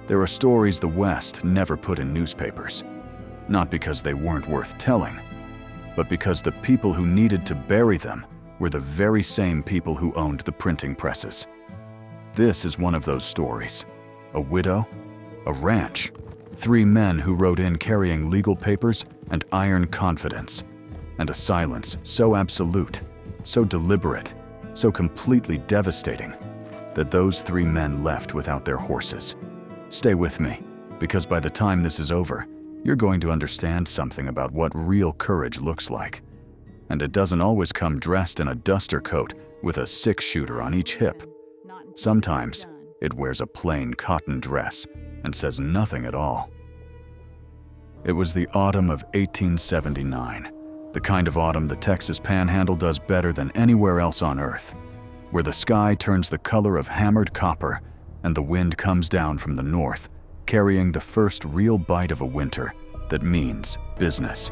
There are stories the West never put in newspapers, not because they weren't worth telling, but because the people who needed to bury them were the very same people who owned the printing presses. This is one of those stories. A widow, a ranch, 3 men who rode in carrying legal papers and iron confidence, and a silence so absolute, so deliberate, so completely devastating that those 3 men left without their horses. Stay with me, because by the time this is over, you're going to understand something about what real courage looks like. And it doesn't always come dressed in a duster coat with a 6-shooter on each hip. Sometimes it wears a plain cotton dress and says nothing at all. It was the autumn of 1879, the kind of autumn the Texas Panhandle does better than anywhere else on Earth, where the sky turns the color of hammered copper and the wind comes down from the north, carrying the first real bite of a winter that means business.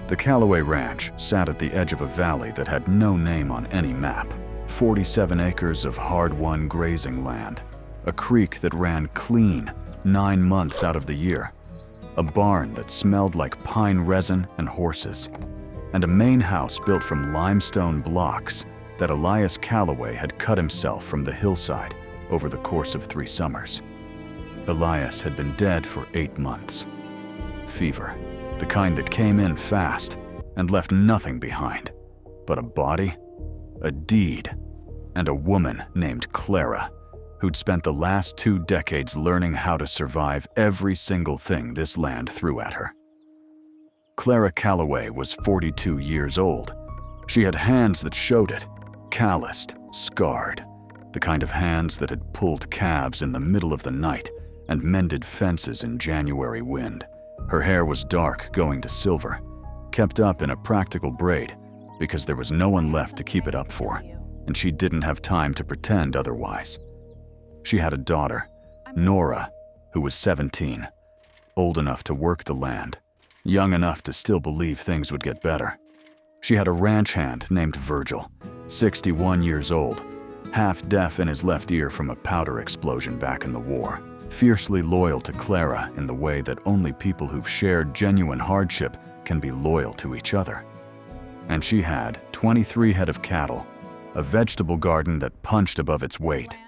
The Calloway Ranch sat at the edge of a valley that had no name on any map. 47 acres of hard-won grazing land, a creek that ran clean 9 months out of the year, a barn that smelled like pine resin and horses, and a main house built from limestone blocks that Elias Calloway had cut himself from the hillside over the course of 3 summers. Elias had been dead for 8 months. Fever, the kind that came in fast and left nothing behind but a body, a deed, and a woman named Clara, who'd spent the last 2 decades learning how to survive every single thing this land threw at her. Clara Calloway was 42 years old. She had hands that showed it, calloused, scarred, the kind of hands that had pulled calves in the middle of the night and mended fences in January wind. Her hair was dark going to silver, kept up in a practical braid because there was no one left to keep it up for, and she didn't have time to pretend otherwise. She had a daughter, Nora, who was 17, old enough to work the land, young enough to still believe things would get better. She had a ranch hand named Virgil, 61 years old, half deaf in his left ear from a powder explosion back in the war, fiercely loyal to Clara in the way that only people who've shared genuine hardship can be loyal to each other. And she had 23 head of cattle, a vegetable garden that punched above its weight,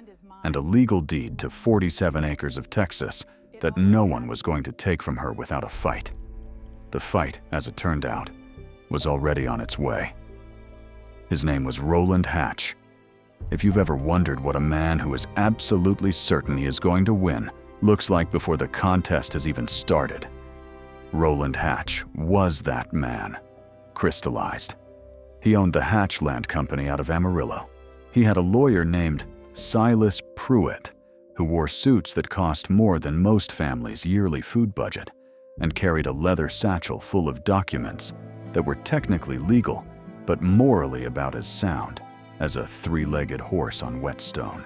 and a legal deed to 47 acres of Texas that no one was going to take from her without a fight. The fight, as it turned out, was already on its way. His name was Roland Hatch. If you've ever wondered what a man who is absolutely certain he is going to win looks like before the contest has even started, Roland Hatch was that man, crystallized. He owned the Hatch Land Company out of Amarillo. He had a lawyer named Silas Pruitt, who wore suits that cost more than most families' yearly food budget, and carried a leather satchel full of documents that were technically legal, but morally about as sound as a 3-legged horse on whetstone.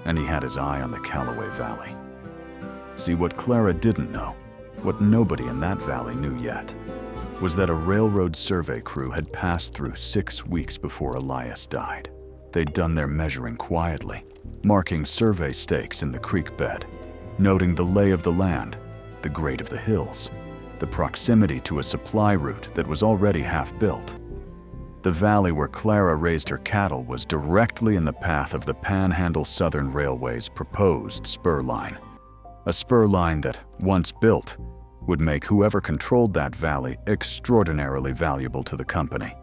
And he had his eye on the Calloway Valley. See, what Clara didn't know, what nobody in that valley knew yet, was that a railroad survey crew had passed through 6 weeks before Elias died. They'd done their measuring quietly, marking survey stakes in the creek bed, noting the lay of the land, the grade of the hills, the proximity to a supply route that was already half built. The valley where Clara raised her cattle was directly in the path of the Panhandle Southern Railway's proposed spur line, a spur line that, once built, would make whoever controlled that valley extraordinarily valuable to the company.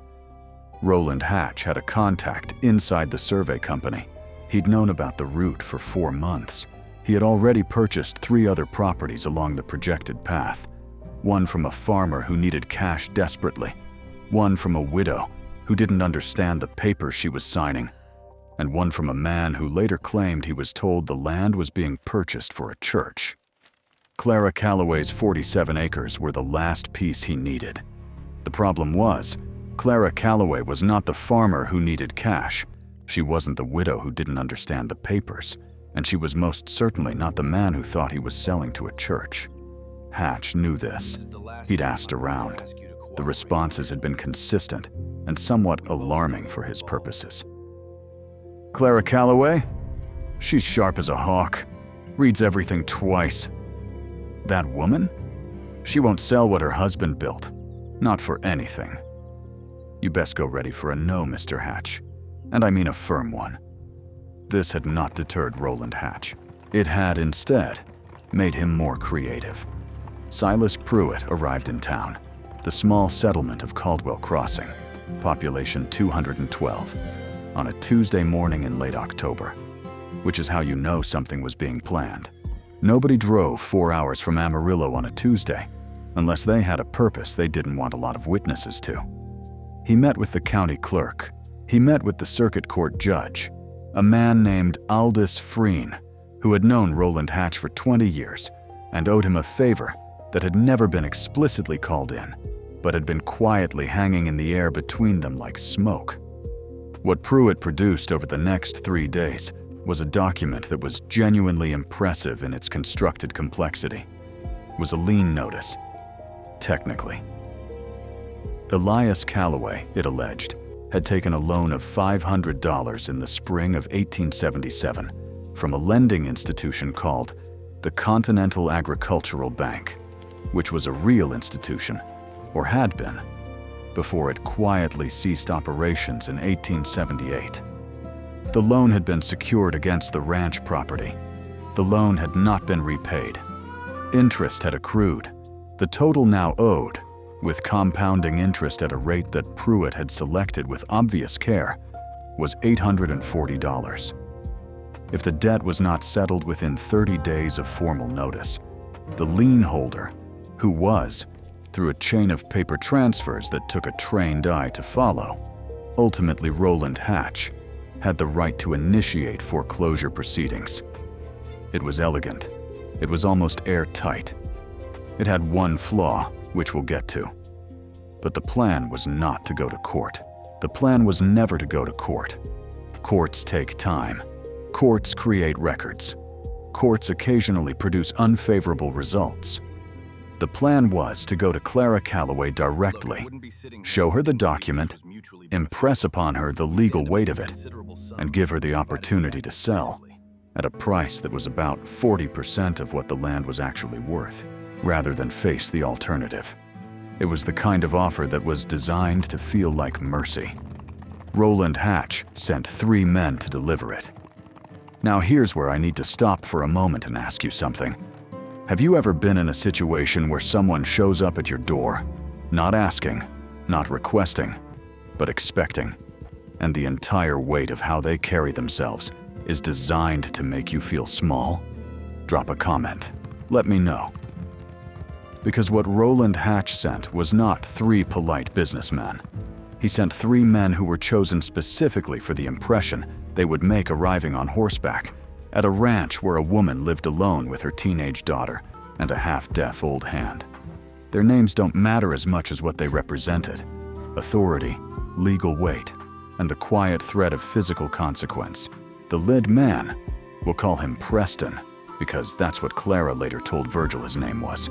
Roland Hatch had a contact inside the survey company. He'd known about the route for 4 months. He had already purchased 3 other properties along the projected path, one from a farmer who needed cash desperately, one from a widow who didn't understand the papers she was signing, and one from a man who later claimed he was told the land was being purchased for a church. Clara Calloway's 47 acres were the last piece he needed. The problem was, Clara Calloway was not the farmer who needed cash. She wasn't the widow who didn't understand the papers, and she was most certainly not the man who thought he was selling to a church. Hatch knew this. He'd asked around. The responses had been consistent and somewhat alarming for his purposes. Clara Calloway? She's sharp as a hawk. Reads everything twice. That woman? She won't sell what her husband built. Not for anything. You best go ready for a no, Mr. Hatch. And I mean a firm one. This had not deterred Roland Hatch. It had, instead, made him more creative. Silas Pruitt arrived in town, the small settlement of Caldwell Crossing, population 212, on a Tuesday morning in late October, which is how you know something was being planned. Nobody drove 4 hours from Amarillo on a Tuesday, unless they had a purpose they didn't want a lot of witnesses to. He met with the county clerk. He met with the circuit court judge, a man named Aldous Freen, who had known Roland Hatch for 20 years and owed him a favor that had never been explicitly called in, but had been quietly hanging in the air between them like smoke. What Pruitt produced over the next 3 days was a document that was genuinely impressive in its constructed complexity. It was a lien notice, technically. Elias Calloway, it alleged, had taken a loan of $500 in the spring of 1877 from a lending institution called the Continental Agricultural Bank, which was a real institution, or had been, before it quietly ceased operations in 1878. The loan had been secured against the ranch property. The loan had not been repaid. Interest had accrued. The total now owed, with compounding interest at a rate that Pruitt had selected with obvious care, was $840. If the debt was not settled within 30 days of formal notice, the lien holder, who was, through a chain of paper transfers that took a trained eye to follow, ultimately Roland Hatch, had the right to initiate foreclosure proceedings. It was elegant. It was almost airtight. It had one flaw, which we'll get to. But the plan was not to go to court. The plan was never to go to court. Courts take time. Courts create records. Courts occasionally produce unfavorable results. The plan was to go to Clara Calloway directly, show her the document, impress upon her the legal weight of it, and give her the opportunity to sell at a price that was about 40% of what the land was actually worth, rather than face the alternative. It was the kind of offer that was designed to feel like mercy. Roland Hatch sent 3 men to deliver it. Now here's where I need to stop for a moment and ask you something. Have you ever been in a situation where someone shows up at your door, not asking, not requesting, but expecting, and the entire weight of how they carry themselves is designed to make you feel small? Drop a comment. Let me know. Because what Roland Hatch sent was not 3 polite businessmen. He sent 3 men who were chosen specifically for the impression they would make arriving on horseback at a ranch where a woman lived alone with her teenage daughter and a half-deaf old hand. Their names don't matter as much as what they represented: authority, legal weight, and the quiet threat of physical consequence. The lead man, we'll call him Preston, because that's what Clara later told Virgil his name was,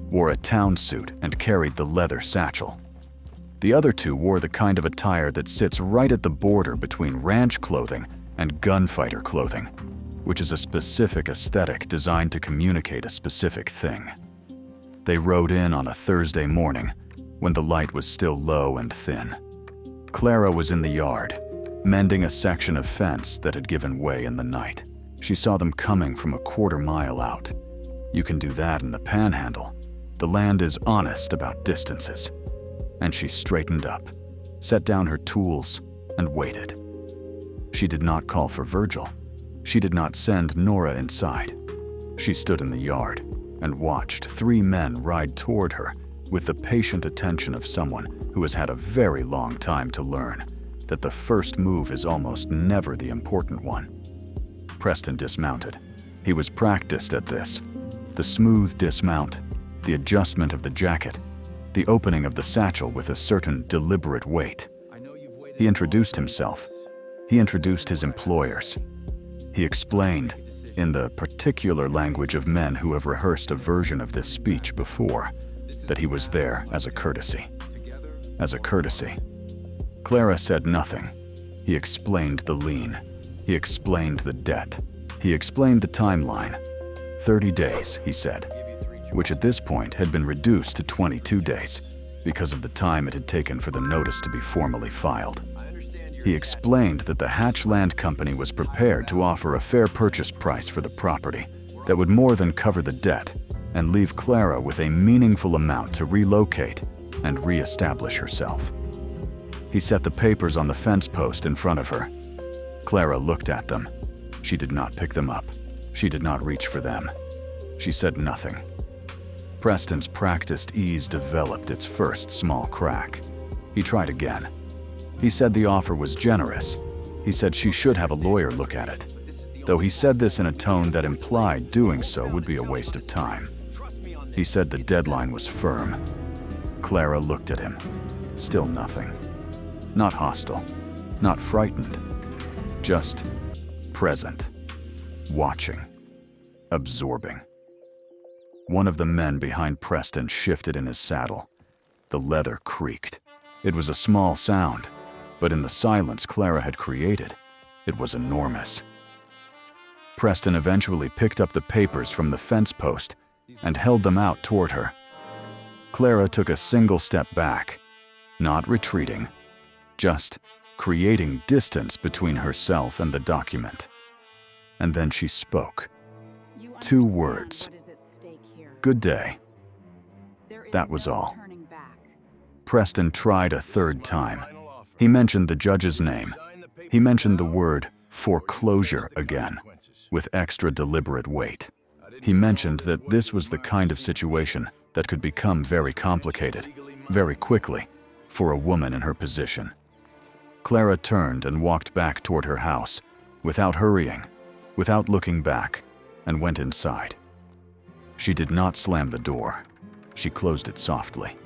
wore a town suit and carried the leather satchel. The other 2 wore the kind of attire that sits right at the border between ranch clothing and gunfighter clothing, which is a specific aesthetic designed to communicate a specific thing. They rode in on a Thursday morning when the light was still low and thin. Clara was in the yard, mending a section of fence that had given way in the night. She saw them coming from a quarter mile out. You can do that in the Panhandle. The land is honest about distances. And she straightened up, set down her tools, and waited. She did not call for Virgil. She did not send Nora inside. She stood in the yard and watched 3 men ride toward her with the patient attention of someone who has had a very long time to learn that the first move is almost never the important one. Preston dismounted. He was practiced at this. The smooth dismount, the adjustment of the jacket, the opening of the satchel with a certain deliberate weight. He introduced himself. He introduced his employers. He explained, in the particular language of men who have rehearsed a version of this speech before, that he was there as a courtesy. As a courtesy. Clara said nothing. He explained the lien. He explained the debt. He explained the timeline. 30 days, he said, which at this point had been reduced to 22 days because of the time it had taken for the notice to be formally filed. He explained that the Hatch Land Company was prepared to offer a fair purchase price for the property that would more than cover the debt and leave Clara with a meaningful amount to relocate and re-establish herself. He set the papers on the fence post in front of her. Clara looked at them. She did not pick them up. She did not reach for them. She said nothing. Preston's practiced ease developed its first small crack. He tried again. He said the offer was generous. He said she should have a lawyer look at it, though he said this in a tone that implied doing so would be a waste of time. He said the deadline was firm. Clara looked at him. Still nothing. Not hostile, not frightened, just present, watching, absorbing. One of the men behind Preston shifted in his saddle. The leather creaked. It was a small sound, but in the silence Clara had created, it was enormous. Preston eventually picked up the papers from the fence post and held them out toward her. Clara took a single step back, not retreating, just creating distance between herself and the document. And then she spoke. 2 words. Good day. That was all. Preston tried a 3rd time. He mentioned the judge's name. He mentioned the word foreclosure again, with extra deliberate weight. He mentioned that this was the kind of situation that could become very complicated, very quickly, for a woman in her position. Clara turned and walked back toward her house, without hurrying, without looking back, and went inside. She did not slam the door. She closed it softly.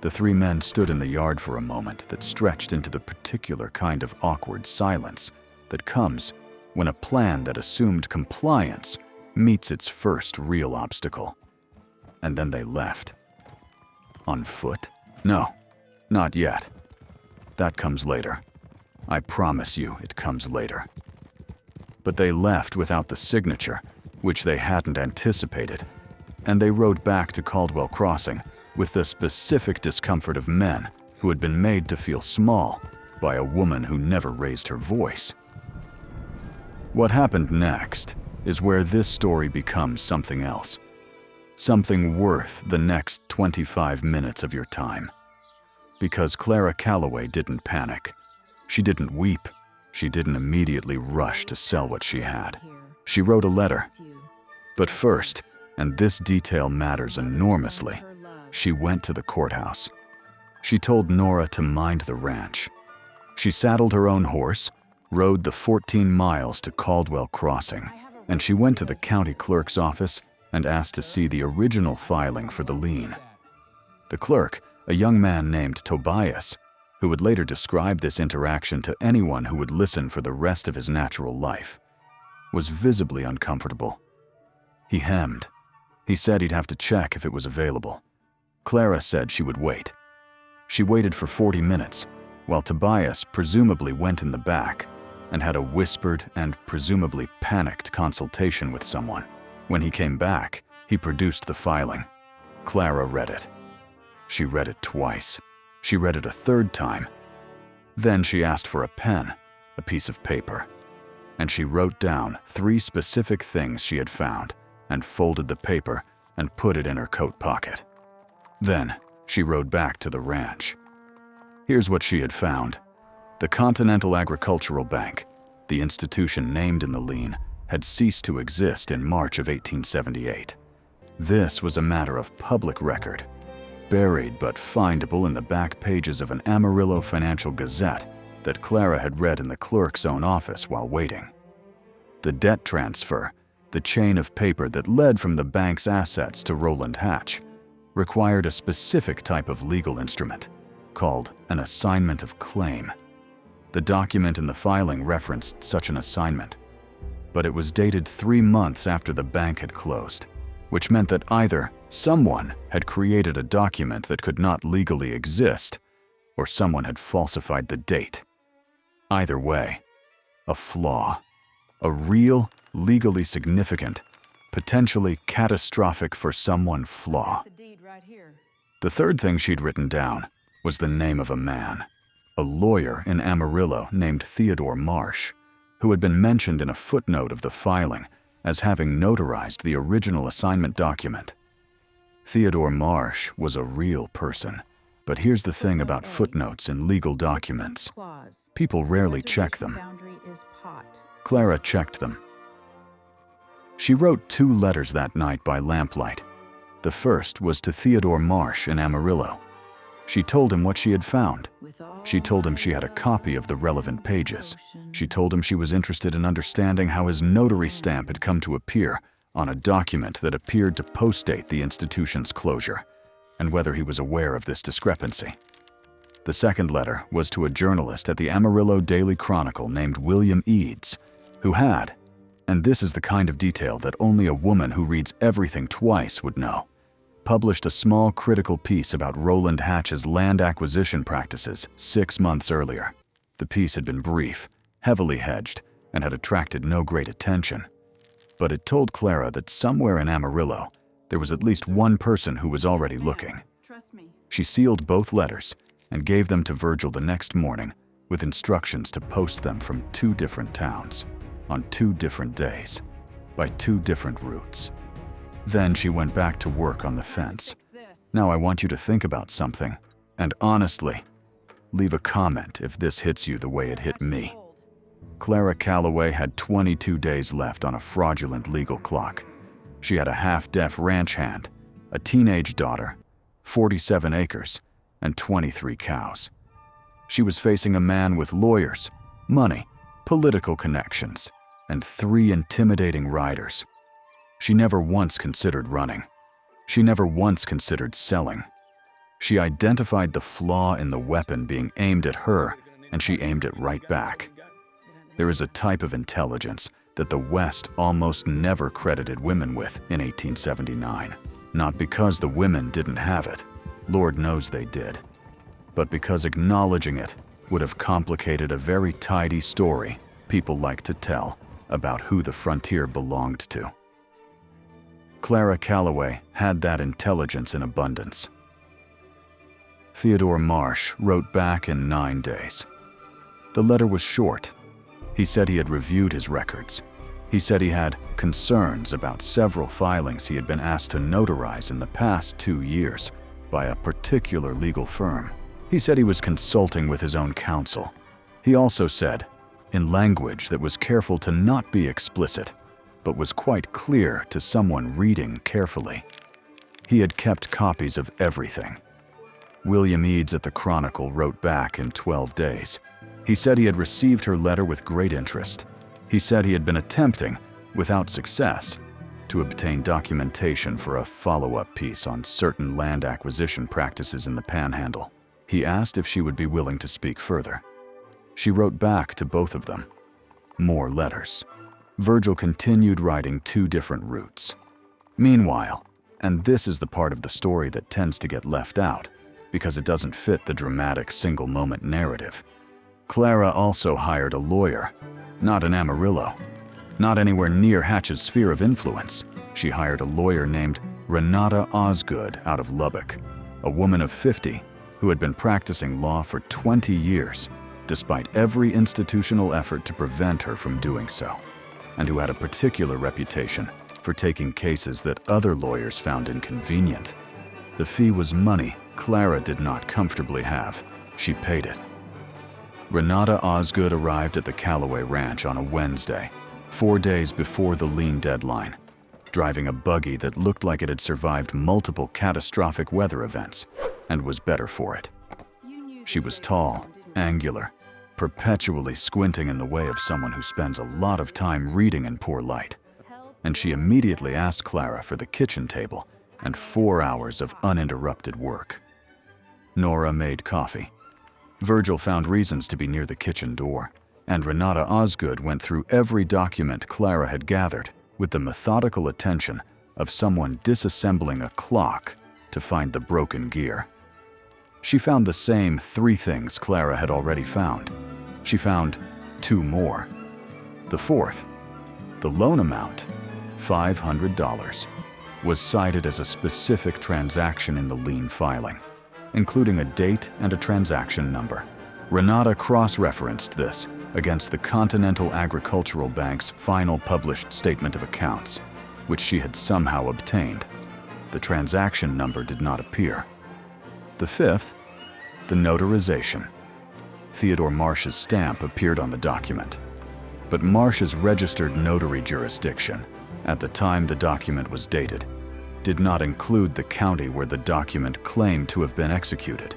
The 3 men stood in the yard for a moment that stretched into the particular kind of awkward silence that comes when a plan that assumed compliance meets its first real obstacle. And then they left. On foot? No, not yet. That comes later. I promise you it comes later. But they left without the signature, which they hadn't anticipated, and they rode back to Caldwell Crossing with the specific discomfort of men who had been made to feel small by a woman who never raised her voice. What happened next is where this story becomes something else. Something worth the next 25 minutes of your time. Because Clara Calloway didn't panic. She didn't weep. She didn't immediately rush to sell what she had. She wrote a letter. But first, and this detail matters enormously, she went to the courthouse. She told Nora to mind the ranch. She saddled her own horse, rode the 14 miles to Caldwell Crossing, and she went to the county clerk's office and asked to see the original filing for the lien. The clerk, a young man named Tobias, who would later describe this interaction to anyone who would listen for the rest of his natural life, was visibly uncomfortable. He hemmed. He said he'd have to check if it was available. Clara said she would wait. She waited for 40 minutes, while Tobias presumably went in the back and had a whispered and presumably panicked consultation with someone. When he came back, he produced the filing. Clara read it. She read it twice. She read it a 3rd time. Then she asked for a pen, a piece of paper, and she wrote down 3 specific things she had found and folded the paper and put it in her coat pocket. Then she rode back to the ranch. Here's what she had found. The Continental Agricultural Bank, the institution named in the lien, had ceased to exist in March of 1878. This was a matter of public record, buried but findable in the back pages of an Amarillo Financial Gazette that Clara had read in the clerk's own office while waiting. The debt transfer, the chain of paper that led from the bank's assets to Roland Hatch, required a specific type of legal instrument called an assignment of claim. The document in the filing referenced such an assignment, but it was dated 3 months after the bank had closed, which meant that either someone had created a document that could not legally exist, or someone had falsified the date. Either way, a flaw, a real, legally significant, potentially catastrophic for someone flaw. The third thing she'd written down was the name of a man, a lawyer in Amarillo named Theodore Marsh, who had been mentioned in a footnote of the filing as having notarized the original assignment document. Theodore Marsh was a real person, but here's the thing about footnotes in legal documents. People rarely check them. Clara checked them. She wrote 2 letters that night by lamplight. The first was to Theodore Marsh in Amarillo. She told him what she had found. She told him she had a copy of the relevant pages. She told him she was interested in understanding how his notary stamp had come to appear on a document that appeared to postdate the institution's closure, and whether he was aware of this discrepancy. The second letter was to a journalist at the Amarillo Daily Chronicle named William Eads, who had, and this is the kind of detail that only a woman who reads everything twice would know, published a small critical piece about Roland Hatch's land acquisition practices 6 months earlier. The piece had been brief, heavily hedged, and had attracted no great attention. But it told Clara that somewhere in Amarillo, there was at least one person who was already looking. She sealed both letters and gave them to Virgil the next morning with instructions to post them from 2 different towns, on 2 different days, by 2 different routes. Then she went back to work on the fence. Now I want you to think about something, and honestly, leave a comment if this hits you the way it hit me. Clara Calloway had 22 days left on a fraudulent legal clock. She had a half-deaf ranch hand, a teenage daughter, 47 acres, and 23 cows. She was facing a man with lawyers, money, political connections, and 3 intimidating riders. She never once considered running. She never once considered selling. She identified the flaw in the weapon being aimed at her, and she aimed it right back. There is a type of intelligence that the West almost never credited women with in 1879, not because the women didn't have it, Lord knows they did, but because acknowledging it would have complicated a very tidy story people like to tell about who the frontier belonged to. Clara Calloway had that intelligence in abundance. Theodore Marsh wrote back in 9 days. The letter was short. He said he had reviewed his records. He said he had concerns about several filings he had been asked to notarize in the past 2 years by a particular legal firm. He said he was consulting with his own counsel. He also said, in language that was careful to not be explicit, but was quite clear to someone reading carefully, he had kept copies of everything. William Eads at the Chronicle wrote back in 12 days. He said he had received her letter with great interest. He said he had been attempting, without success, to obtain documentation for a follow-up piece on certain land acquisition practices in the Panhandle. He asked if she would be willing to speak further. She wrote back to both of them. More letters. Virgil continued writing 2 different routes. Meanwhile, and this is the part of the story that tends to get left out because it doesn't fit the dramatic single-moment narrative, Clara also hired a lawyer, not in Amarillo, not anywhere near Hatch's sphere of influence. She hired a lawyer named Renata Osgood out of Lubbock, a woman of 50 who had been practicing law for 20 years, despite every institutional effort to prevent her from doing so, and who had a particular reputation for taking cases that other lawyers found inconvenient. The fee was money Clara did not comfortably have. She paid it. Renata Osgood arrived at the Calloway Ranch on a Wednesday, 4 days before the lien deadline, driving a buggy that looked like it had survived multiple catastrophic weather events and was better for it. She was tall, angular, perpetually squinting in the way of someone who spends a lot of time reading in poor light, and she immediately asked Clara for the kitchen table and 4 hours of uninterrupted work. Nora made coffee. Virgil found reasons to be near the kitchen door, and Renata Osgood went through every document Clara had gathered with the methodical attention of someone disassembling a clock to find the broken gear. She found the same 3 things Clara had already found. She found 2 more. The 4th, the loan amount, $500, was cited as a specific transaction in the lien filing, including a date and a transaction number. Renata cross-referenced this against the Continental Agricultural Bank's final published statement of accounts, which she had somehow obtained. The transaction number did not appear. The fifth, the notarization. Theodore Marsh's stamp appeared on the document, but Marsh's registered notary jurisdiction, at the time the document was dated, did not include the county where the document claimed to have been executed.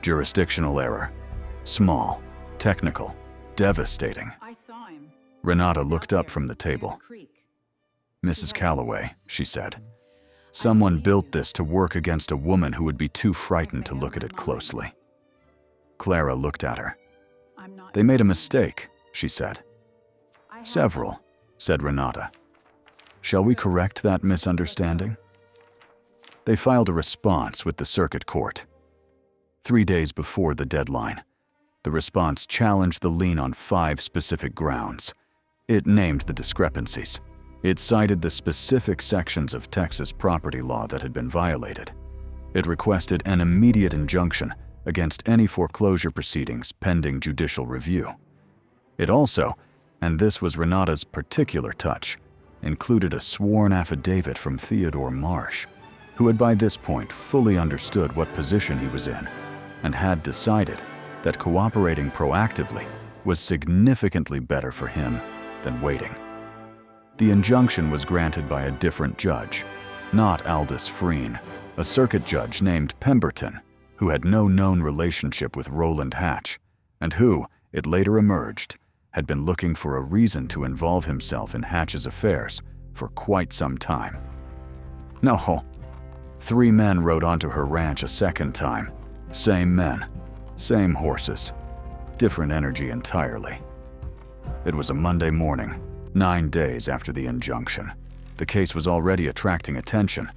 Jurisdictional error. Small, technical, devastating. Renata looked up from the table. "Mrs. Calloway," she said, "someone built this to work against a woman who would be too frightened to look at it closely." Clara looked at her. "They made a mistake," she said. "Several," said Renata. "Shall we correct that misunderstanding?" They filed a response with the circuit court. 3 days before the deadline, the response challenged the lien on 5 specific grounds. It named the discrepancies. It cited the specific sections of Texas property law that had been violated. It requested an immediate injunction against any foreclosure proceedings pending judicial review. It also, and this was Renata's particular touch, included a sworn affidavit from Theodore Marsh, who had by this point fully understood what position he was in and had decided that cooperating proactively was significantly better for him than waiting. The injunction was granted by a different judge, not Aldous Freen, a circuit judge named Pemberton, who had no known relationship with Roland Hatch, and who, it later emerged, had been looking for a reason to involve himself in Hatch's affairs for quite some time. No, 3 men rode onto her ranch a second time. Same men, same horses, different energy entirely. It was a Monday morning, 9 days after the injunction. The case was already attracting attention.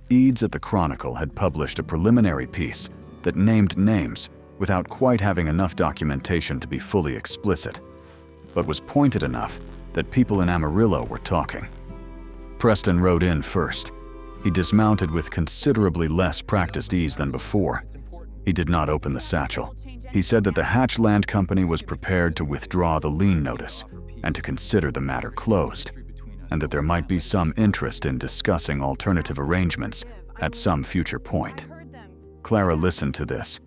Eads at the Chronicle had published a preliminary piece that named names without quite having enough documentation to be fully explicit, but was pointed enough that people in Amarillo were talking. Preston rode in first. He dismounted with considerably less practiced ease than before. He did not open the satchel. He said that the Hatch Land Company was prepared to withdraw the lien notice and to consider the matter closed, and that there might be some interest in discussing alternative arrangements at some future point. Clara listened to this.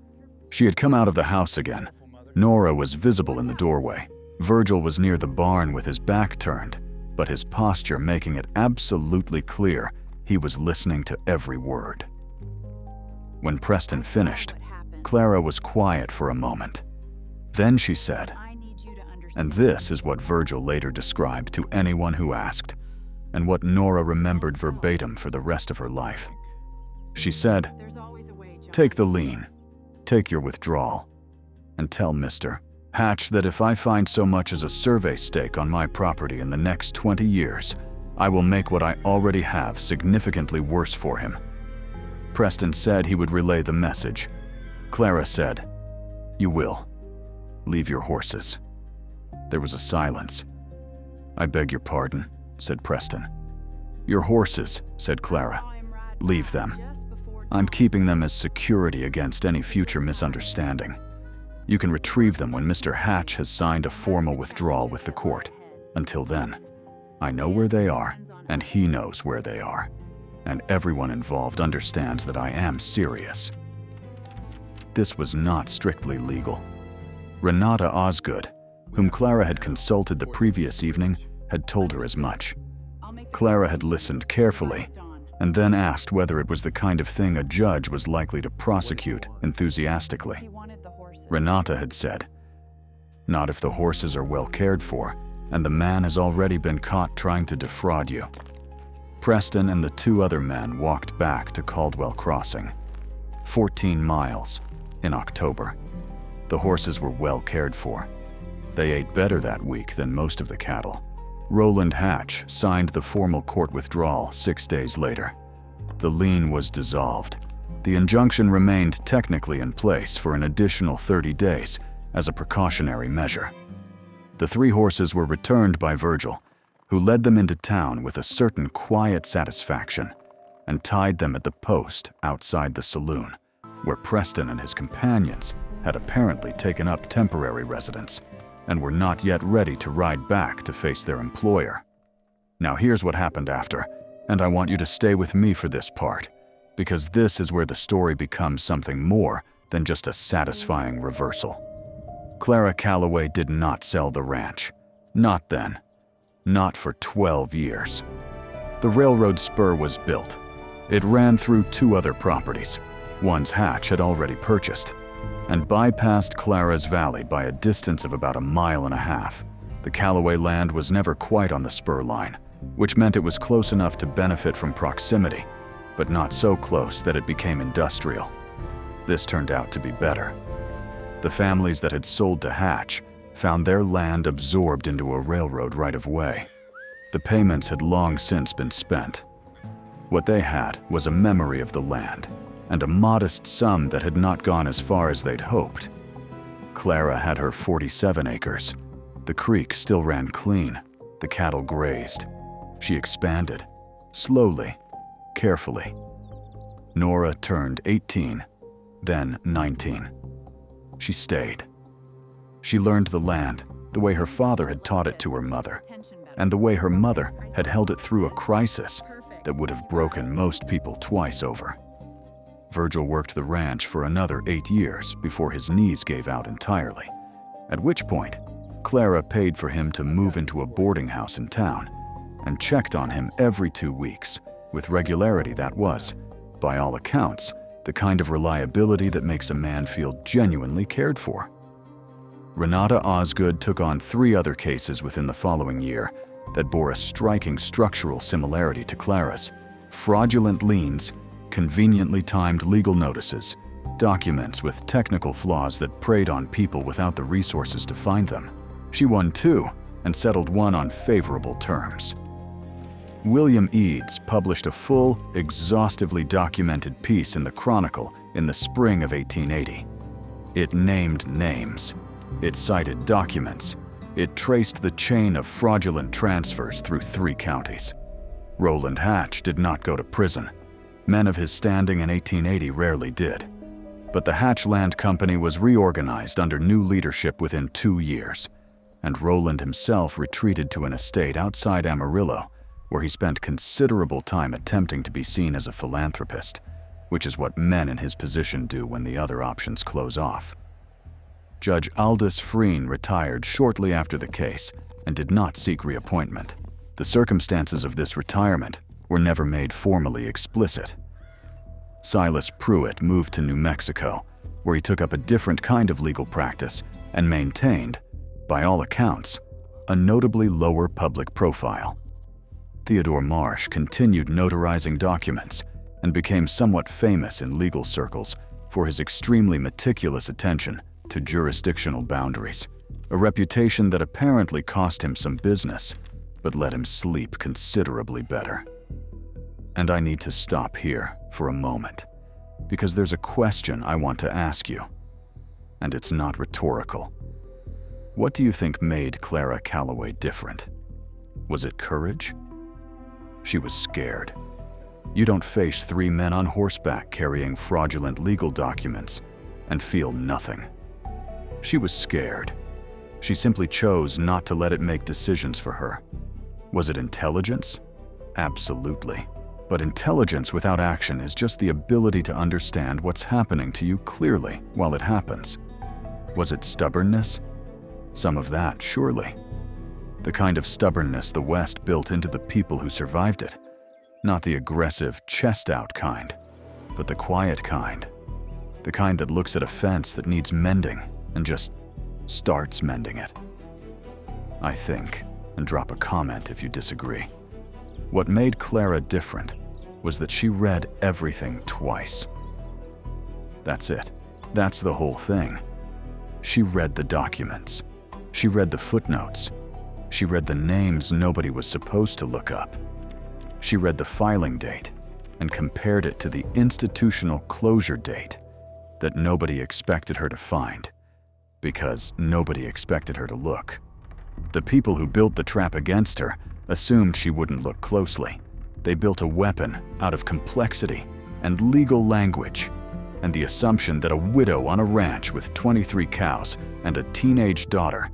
She had come out of the house again. Nora was visible in the doorway. Virgil was near the barn with his back turned, but his posture making it absolutely clear he was listening to every word. When Preston finished, Clara was quiet for a moment. Then she said, and this is what Virgil later described to anyone who asked, and what Nora remembered verbatim for the rest of her life. She said, "Take the lien, take your withdrawal, and tell Mr. Hatch that if I find so much as a survey stake on my property in the next 20 years, I will make what I already have significantly worse for him." Preston said he would relay the message. Clara said, "You will. Leave your horses." There was a silence. "I beg your pardon," said Preston. "Your horses," said Clara. "Leave them. I'm keeping them as security against any future misunderstanding. You can retrieve them when Mr. Hatch has signed a formal withdrawal with the court. Until then, I know where they are, and he knows where they are, and everyone involved understands that I am serious." This was not strictly legal. Renata Osgood, whom Clara had consulted the previous evening, had told her as much. Clara had listened carefully, and then asked whether it was the kind of thing a judge was likely to prosecute enthusiastically. Renata had said, "Not if the horses are well cared for, and the man has already been caught trying to defraud you." Preston and the 2 other men walked back to Caldwell Crossing, 14 miles, in October. The horses were well cared for. They ate better that week than most of the cattle. Roland Hatch signed the formal court withdrawal 6 days later. The lien was dissolved. The injunction remained technically in place for an additional 30 days as a precautionary measure. The 3 horses were returned by Virgil, who led them into town with a certain quiet satisfaction and tied them at the post outside the saloon, where Preston and his companions had apparently taken up temporary residence and were not yet ready to ride back to face their employer. Now here's what happened after, and I want you to stay with me for this part, because this is where the story becomes something more than just a satisfying reversal. Clara Calloway did not sell the ranch. Not then. Not for 12 years. The railroad spur was built. It ran through 2 other properties. One's Hatch had already purchased, and bypassed Clara's Valley by a distance of about 1.5 miles. The Calloway land was never quite on the spur line, which meant it was close enough to benefit from proximity, but not so close that it became industrial. This turned out to be better. The families that had sold to Hatch found their land absorbed into a railroad right-of-way. The payments had long since been spent. What they had was a memory of the land, and a modest sum that had not gone as far as they'd hoped. Clara had her 47 acres. The creek still ran clean. The cattle grazed. She expanded, slowly, carefully. Nora turned 18, then 19. She stayed. She learned the land the way her father had taught it to her mother, and the way her mother had held it through a crisis that would have broken most people twice over. Virgil worked the ranch for another 8 years before his knees gave out entirely, at which point Clara paid for him to move into a boarding house in town and checked on him every 2 weeks, with regularity that was, by all accounts, the kind of reliability that makes a man feel genuinely cared for. Renata Osgood took on 3 other cases within the following year that bore a striking structural similarity to Clara's: fraudulent liens, conveniently timed legal notices, documents with technical flaws that preyed on people without the resources to find them. She won 2 and settled 1 on favorable terms. William Eads published a full, exhaustively documented piece in the Chronicle in the spring of 1880. It named names. It cited documents. It traced the chain of fraudulent transfers through 3 counties. Roland Hatch did not go to prison. Men of his standing in 1880 rarely did. But the Hatch Land Company was reorganized under new leadership within 2 years, and Roland himself retreated to an estate outside Amarillo, where he spent considerable time attempting to be seen as a philanthropist, which is what men in his position do when the other options close off. Judge Aldous Freen retired shortly after the case and did not seek reappointment. The circumstances of this retirement were never made formally explicit. Silas Pruitt moved to New Mexico, where he took up a different kind of legal practice and maintained, by all accounts, a notably lower public profile. Theodore Marsh continued notarizing documents and became somewhat famous in legal circles for his extremely meticulous attention to jurisdictional boundaries, a reputation that apparently cost him some business, but let him sleep considerably better. And I need to stop here for a moment, because there's a question I want to ask you, and it's not rhetorical. What do you think made Clara Calloway different? Was it courage? She was scared. You don't face 3 men on horseback carrying fraudulent legal documents and feel nothing. She was scared. She simply chose not to let it make decisions for her. Was it intelligence? Absolutely. But intelligence without action is just the ability to understand what's happening to you clearly while it happens. Was it stubbornness? Some of that, surely. The kind of stubbornness the West built into the people who survived it. Not the aggressive, chest-out kind, but the quiet kind. The kind that looks at a fence that needs mending and just starts mending it. I think, and drop a comment if you disagree, what made Clara different was that she read everything twice. That's it. That's the whole thing. She read the documents. She read the footnotes. She read the names nobody was supposed to look up. She read the filing date and compared it to the institutional closure date that nobody expected her to find, because nobody expected her to look. The people who built the trap against her assumed she wouldn't look closely. They built a weapon out of complexity and legal language, and the assumption that a widow on a ranch with 23 cows and a teenage daughter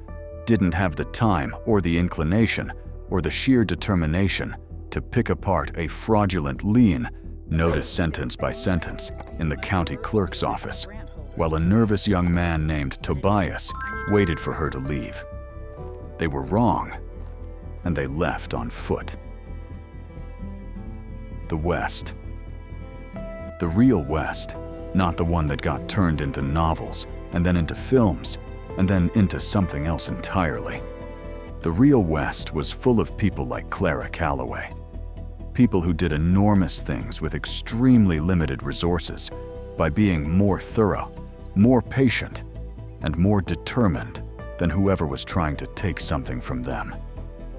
didn't have the time or the inclination or the sheer determination to pick apart a fraudulent lien, notice sentence by sentence, in the county clerk's office, while a nervous young man named Tobias waited for her to leave. They were wrong, and they left on foot. The West. The real West, not the one that got turned into novels, and then into films, and then into something else entirely. The real West was full of people like Clara Calloway. People who did enormous things with extremely limited resources by being more thorough, more patient, and more determined than whoever was trying to take something from them.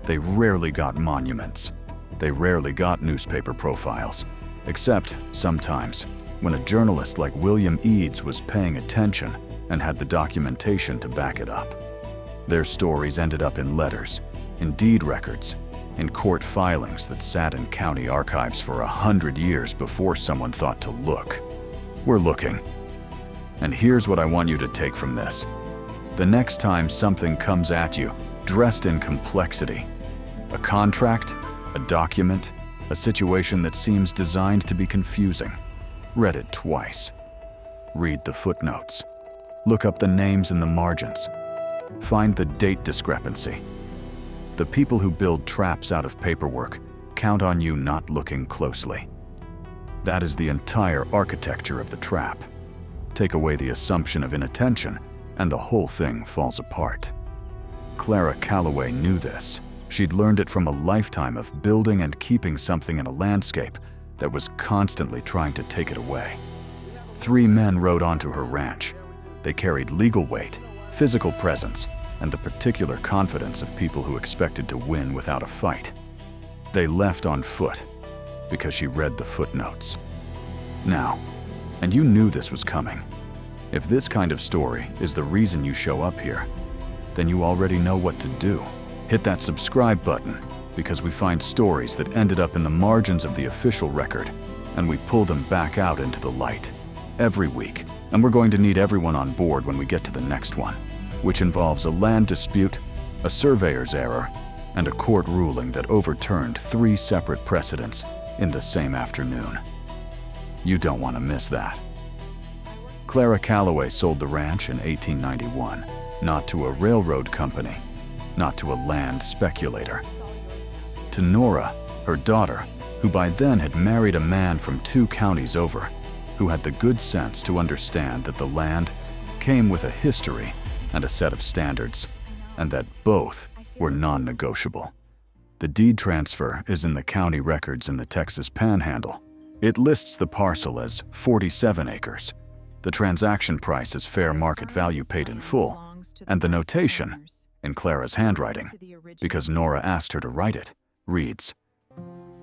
They rarely got monuments. They rarely got newspaper profiles, except sometimes when a journalist like William Eads was paying attention and had the documentation to back it up. Their stories ended up in letters, in deed records, in court filings that sat in county archives for 100 years before someone thought to look. We're looking. And here's what I want you to take from this. The next time something comes at you, dressed in complexity, a contract, a document, a situation that seems designed to be confusing, read it twice. Read the footnotes. Look up the names in the margins. Find the date discrepancy. The people who build traps out of paperwork count on you not looking closely. That is the entire architecture of the trap. Take away the assumption of inattention, and the whole thing falls apart. Clara Calloway knew this. She'd learned it from a lifetime of building and keeping something in a landscape that was constantly trying to take it away. 3 men rode onto her ranch. They carried legal weight, physical presence, and the particular confidence of people who expected to win without a fight. They left on foot because she read the footnotes. Now, and you knew this was coming, if this kind of story is the reason you show up here, then you already know what to do. Hit that subscribe button, because we find stories that ended up in the margins of the official record, and we pull them back out into the light every week. And we're going to need everyone on board when we get to the next one, which involves a land dispute, a surveyor's error, and a court ruling that overturned 3 separate precedents in the same afternoon. You don't want to miss that. Clara Calloway sold the ranch in 1891, not to a railroad company, not to a land speculator. To Nora, her daughter, who by then had married a man from 2 counties over, who had the good sense to understand that the land came with a history and a set of standards, and that both were non-negotiable. The deed transfer is in the county records in the Texas Panhandle. It lists the parcel as 47 acres. The transaction price is fair market value paid in full, and the notation, in Clara's handwriting, because Nora asked her to write it, reads,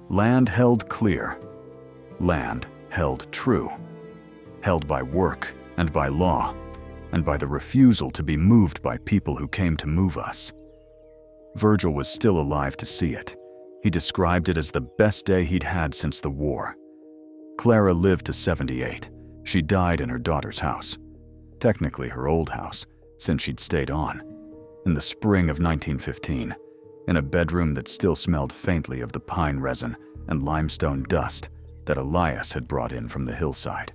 "Land held clear, land held true, held by work and by law, and by the refusal to be moved by people who came to move us." Virgil was still alive to see it. He described it as the best day he'd had since the war. Clara lived to 78. She died in her daughter's house, technically her old house, since she'd stayed on, in the spring of 1915, in a bedroom that still smelled faintly of the pine resin and limestone dust that Elias had brought in from the hillside.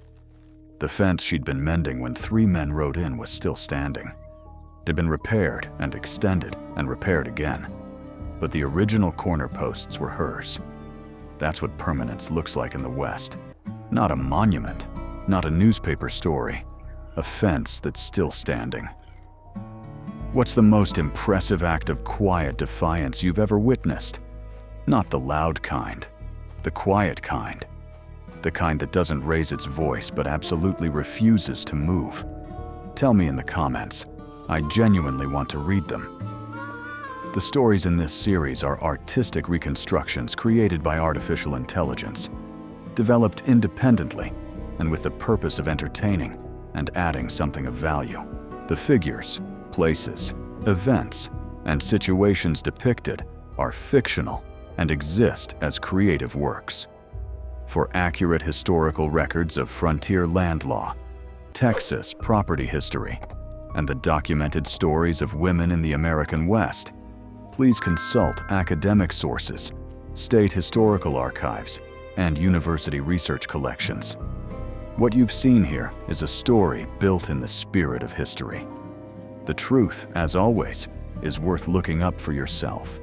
The fence she'd been mending when 3 men rode in was still standing. It had been repaired and extended and repaired again, but the original corner posts were hers. That's what permanence looks like in the West. Not a monument, not a newspaper story, a fence that's still standing. What's the most impressive act of quiet defiance you've ever witnessed? Not the loud kind, the quiet kind. The kind that doesn't raise its voice but absolutely refuses to move. Tell me in the comments. I genuinely want to read them. The stories in this series are artistic reconstructions created by artificial intelligence, developed independently and with the purpose of entertaining and adding something of value. The figures, places, events, and situations depicted are fictional and exist as creative works. For accurate historical records of frontier land law, Texas property history, and the documented stories of women in the American West, please consult academic sources, state historical archives, and university research collections. What you've seen here is a story built in the spirit of history. The truth, as always, is worth looking up for yourself.